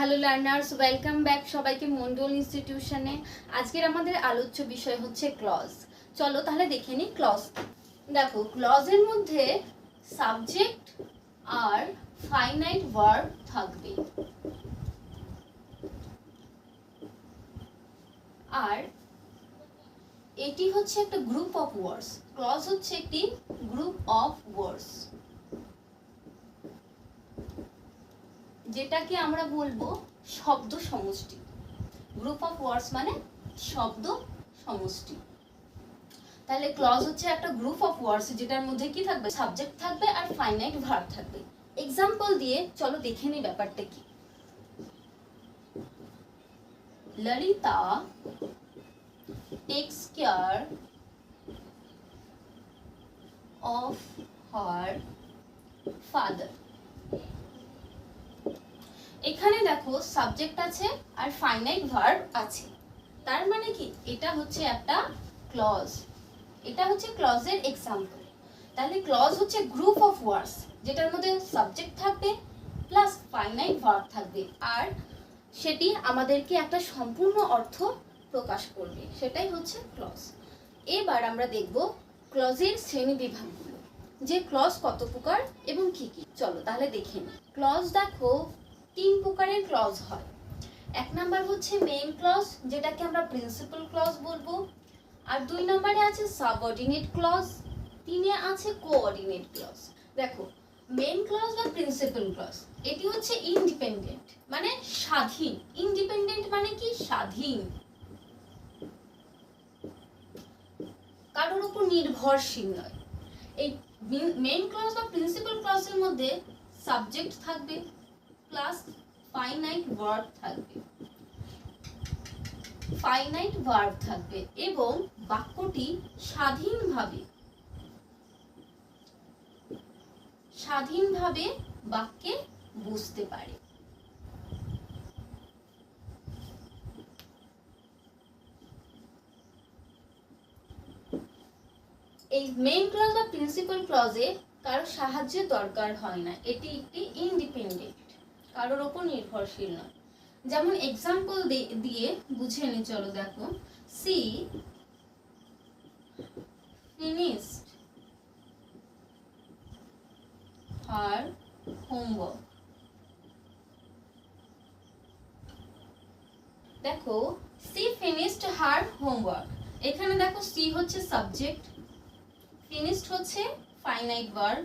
Hello learners, welcome back সবাইকে মন্ডল ইনস্টিটিউশনে। আজকের আমাদের আলোচ্য বিষয় হচ্ছে ক্লজ। চলো তাহলে দেখে নিই ক্লজ। দেখো, ক্লজের মধ্যে সাবজেক্ট আর ফাইনাইট ভার্ব থাকবে, আর এটি হচ্ছে একটা গ্রুপ অফ ওয়ার্ডস। ক্লজ হচ্ছে একটি গ্রুপ অফ ওয়ার্ডস, যেটাকে আমরা বলবো শব্দ সমষ্টি। গ্রুপ অফ ওয়ার্ডস মানে শব্দ সমষ্টি। তাহলে ক্লজ হচ্ছে একটা গ্রুপ অফ ওয়ার্ডস, যেটার মধ্যে কি থাকবে? সাবজেক্ট থাকবে আর ফাইনাইট ভার্ব থাকবে। এক্সাম্পল দিয়ে চলো দেখে নিই ব্যাপারটা কি। Lalita tax care of her father. এখানে দেখো সাবজেক্ট আছে আর ফাইনাইট ভার্ব আছে, তার মানে কি এটা হচ্ছে একটা ক্লজ। এটা হচ্ছে ক্লজের এক্সাম্পল। তাহলে ক্লজ হচ্ছে গ্রুপ অফ ওয়ার্ডস, যেটার মধ্যে সাবজেক্ট থাকবে প্লাস ফাইনাইট ভার্ব থাকবে, আর সেটি আমাদেরকে একটা সম্পূর্ণ অর্থ প্রকাশ করবে, সেটাই হচ্ছে ক্লজ। এবার আমরা দেখব ক্লজের শ্রেণী বিভাগগুলো, যে ক্লজ কত প্রকার এবং কি কি। চলো তাহলে দেখে নিই। ক্লজ দেখো তিন প্রকারের ক্লজ হয়। এক নাম্বার হচ্ছে মেইন ক্লজ, যেটাকে আমরা প্রিন্সিপাল ক্লজ বলবো। আর দুই নম্বরে আছে সাবঅর্ডিনেট ক্লজ, তিনে আছে কোঅর্ডিনেট ক্লজ। দেখো, মেইন ক্লজ বা প্রিন্সিপাল ক্লজ এটি হচ্ছে ইন্ডিপেন্ডেন্ট মানে স্বাধীন। ইন্ডিপেন্ডেন্ট মানে কি? স্বাধীন, কারোর উপর নির্ভরশীল নয়। এই মেইন ক্লজ বা প্রিন্সিপাল ক্লজের মধ্যে সাবজেক্ট থাকবে প্লাস ফাইনাইট ভার্ব থাকবে, ফাইনাইট ভার্ব থাকবে এবং বাক্যটি স্বাধীনভাবে বাক্যে বুঝতে পারে। এই মেইন ক্লজ বা প্রিন্সিপাল ক্লজে কারো সাহায্যের দরকার হয় না, এটি একটি ইন্ডিপেন্ডেন্ট, কারোর উপর নির্ভরশীল নয়। যেমন এক্সাম্পল দিয়ে বুঝে নি, চলো দেখো। She finished her homework। দেখো, সি finished her homework, এখানে দেখো সি হচ্ছে সাবজেক্ট, finished হচ্ছে ফাইনাইট ভার্ব।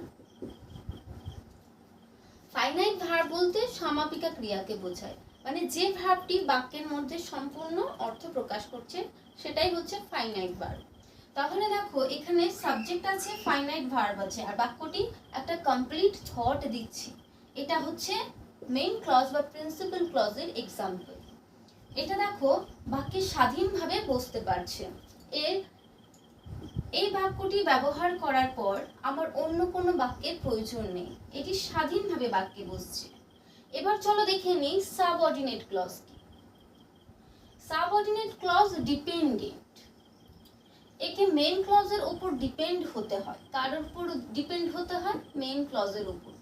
ফাইনাইট ভার্ব বলতে সমাপিকা ক্রিয়াকে বোঝায়, মানে যে ভার্বটি বাক্যের মধ্যে সম্পূর্ণ অর্থ প্রকাশ করছে সেটাই হচ্ছে ফাইনাইট ভার্ব। তাহলে দেখো এখানে সাবজেক্ট আছে, ফাইনাইট ভার্ব আছে, আর বাক্যটি একটা কমপ্লিট থট দিচ্ছে। এটা হচ্ছে মেইন ক্লজ বা প্রিন্সিপাল ক্লজের এক্সাম্পল। এটা দেখো বাক্যে স্বাধীনভাবে বসতে পারছে। এই বাক্যটি ব্যবহার করার পর আমার অন্য কোনো বাক্যের প্রয়োজন নেই, এটি স্বাধীনভাবে বাক্যে বসছে। এবার চলো দেখে নিই সাবঅর্ডিনেট ক্লজ কি। সাবঅর্ডিনেট ক্লজ ডিপেন্ডেন্ট, একে মেইন ক্লজের উপর ডিপেন্ড হতে হয়। কার উপর ডিপেন্ড হতে হয়? মেইন ক্লজের উপর।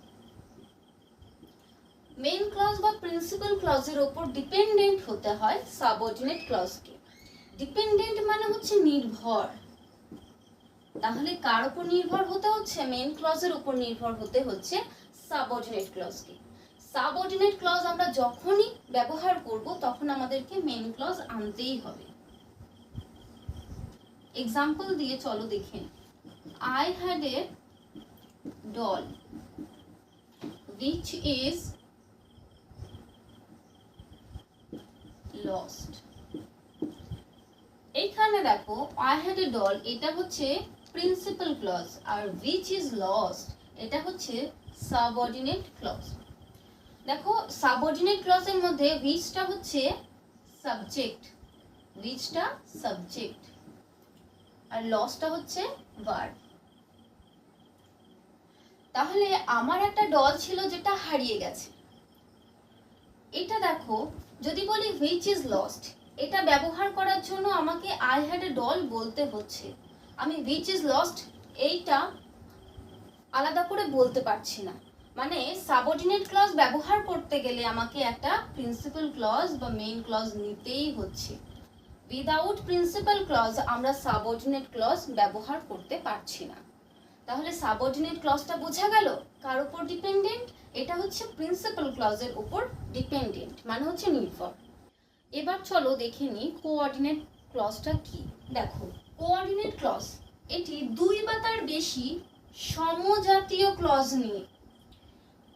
মেইন ক্লজ বা প্রিন্সিপাল ক্লজের উপর ডিপেন্ডেন্ট হতে হয় সাবঅর্ডিনেট ক্লজকে। ডিপেন্ডেন্ট মানে হচ্ছে নির্ভর। তাহলে কার উপর নির্ভর হতে হচ্ছে? মেইন ক্লজের উপর নির্ভর হতে হচ্ছে সাবঅর্ডিনেট ক্লজকে। সাবঅর্ডিনেট ক্লজ আমরা যখনই ব্যবহার করব তখন আমাদেরকে মেইন ক্লজ আনতেই হবে। এক্সাম্পল দিয়ে চলো দেখেন। I had a doll which is lost। এখানে দেখো I had a doll, এটা হচ্ছে প্রিন্সিপাল ক্লজ, আর which is lost এটা হচ্ছে সাবঅর্ডিনেট ক্লজ। দেখো সাবঅর্ডিনেট ক্লজের মধ্যে whichটা হচ্ছে সাবজেক্ট, whichটা সাবজেক্ট, আর লসটা হচ্ছে ভার্ব। তাহলে আমার একটা ডল ছিল যেটা হারিয়ে গেছে। এটা দেখো যদি বলি which is lost, এটা ব্যবহার করার জন্য আমাকে I had a doll বলতে হচ্ছে। আমি which is lost এইটা আলাদা করে বলতে পারছি না, মানে সাবঅর্ডিনেট ক্লজ ব্যবহার করতে গেলে আমাকে একটা প্রিন্সিপাল ক্লজ বা মেইন ক্লজ নিতেই হচ্ছে। উইদাউট প্রিন্সিপাল ক্লজ আমরা সাবঅর্ডিনেট ক্লজ ব্যবহার করতে পারছি না। তাহলে সাবঅর্ডিনেট ক্লজটা বোঝা গেল কার উপর ডিপেন্ডেন্ট, এটা হচ্ছে প্রিন্সিপাল ক্লজের উপর ডিপেন্ডেন্ট, মানে হচ্ছে নির্ভর। এবার চলো দেখে নিই কোঅর্ডিনেট ক্লজটা কি। দেখো কোঅর্ডিনেট ক্লজ এটি দুই বা তার বেশি সমজাতীয় ক্লজ নিয়ে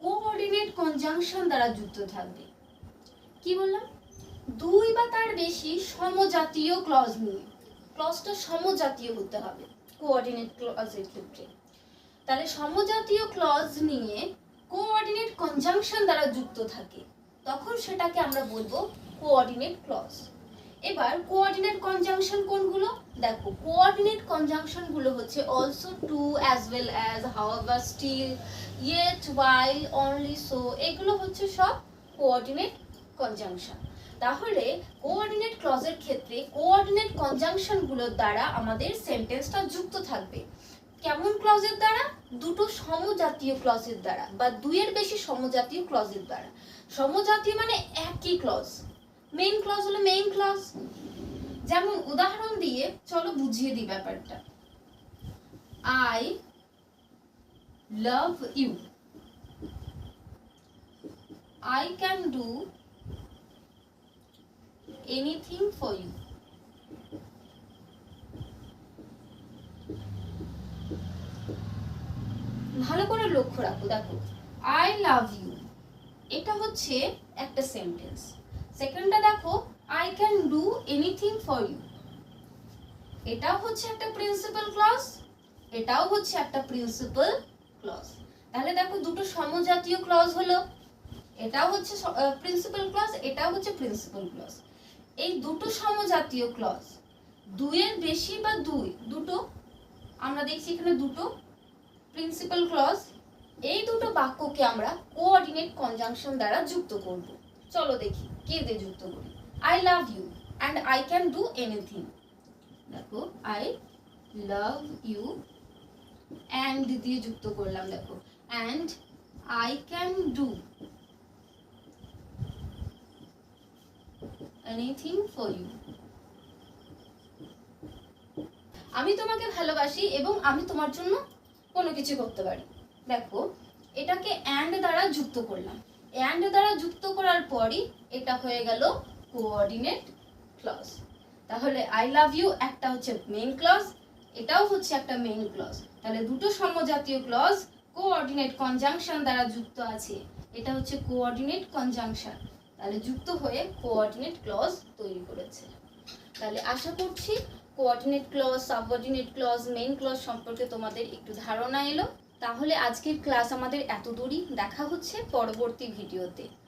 কোঅর্ডিনেট কনজাংশন দ্বারা যুক্ত থাকবে। কি বললাম? দুই বা তার বেশি সমজাতীয় ক্লজ নিয়ে, ক্লজটা সমজাতীয় হতে হবে কোঅর্ডিনেট ক্লজের ক্ষেত্রে। তাহলে সমজাতীয় ক্লজ নিয়ে কোঅর্ডিনেট কনজাংশন দ্বারা যুক্ত থাকে, তখন সেটাকে আমরা বলবো কোঅর্ডিনেট ক্লজ। এবার কোঅর্ডিনেট কনজাংশন কোনগুলো? দেখো কোঅর্ডিনেট কনজাংশন গুলো হচ্ছে also, too, as well as, however, still, yet, while, only, so, এগুলো হচ্ছে সব কোঅর্ডিনেট কনজাংশন। তাহলে কোঅর্ডিনেট ক্লজের ক্ষেত্রে কোঅর্ডিনেট কনজাংশন গুলোর দ্বারা আমাদের সেন্টেন্সটা যুক্ত থাকবে। কেমন ক্লজের দ্বারা? দুটো সমজাতীয় ক্লজের দ্বারা বা দুইয়ের বেশি সমজাতীয় ক্লজের দ্বারা। সমজাতীয় মানে একই ক্লজ। মেইন ক্লজ হলো মেইন ক্লজ। যেমন উদাহরণ দিয়ে চলো বুঝিয়ে দিই ব্যাপারটা। I love you, I can do anything for you. ভালো করে লক্ষ্য রাখো, দেখো I love you এটা হচ্ছে একটা সেন্টেন্স। সেকেন্ডটা দেখো I can do anything for you, এটাও হচ্ছে একটা প্রিন্সিপাল ক্লজ, এটাও হচ্ছে একটা প্রিন্সিপাল ক্লজ। তাহলে দেখো দুটো সমজাতীয় ক্লজ হলো, এটাও হচ্ছে প্রিন্সিপাল ক্লজ, এটাও হচ্ছে প্রিন্সিপাল ক্লজ। এই দুটো সমজাতীয় ক্লজ, দুইয়ের বেশি বা দুটো, আমরা দেখছি এখানে দুটো প্রিন্সিপাল ক্লজ, এই দুটো বাক্যকে আমরা কোঅর্ডিনেট কনজাংশন দ্বারা যুক্ত করব। চলো দেখি কি দিয়ে যুক্ত করি। I love you and I can do anything. দেখো আই লাভ ইউ অ্যান্ড দিয়ে যুক্ত করলাম, দেখো and I can do anything for you. আমি তোমাকে ভালোবাসি এবং আমি তোমার জন্য কোনো কিছু করতে পারি। দেখো এটাকে অ্যান্ড দ্বারা যুক্ত করলাম, অ্যান্ড দ্বারা যুক্ত করার পরই এটা হয়ে গেল কোঅর্ডিনেট ক্লজ। তাহলে আই লাভ ইউ একটা হচ্ছে মেইন ক্লজ, এটাও হচ্ছে একটা মেইন ক্লজ। তাহলে দুটো সমজাতীয় ক্লজ কোঅর্ডিনেট কনজাংশন দ্বারা যুক্ত আছে, এটা হচ্ছে কোঅর্ডিনেট কনজাংশন। তাহলে যুক্ত হয়ে কোঅর্ডিনেট ক্লজ তৈরি করেছে। তাহলে আশা করছি coordinate clause, subordinate clause, main clause সম্পর্কে তোমাদের একটু ধারণা এলো। তাহলে আজকের ক্লাস আমাদের এত দূরই, দেখা হচ্ছে পরবর্তী ভিডিওতে।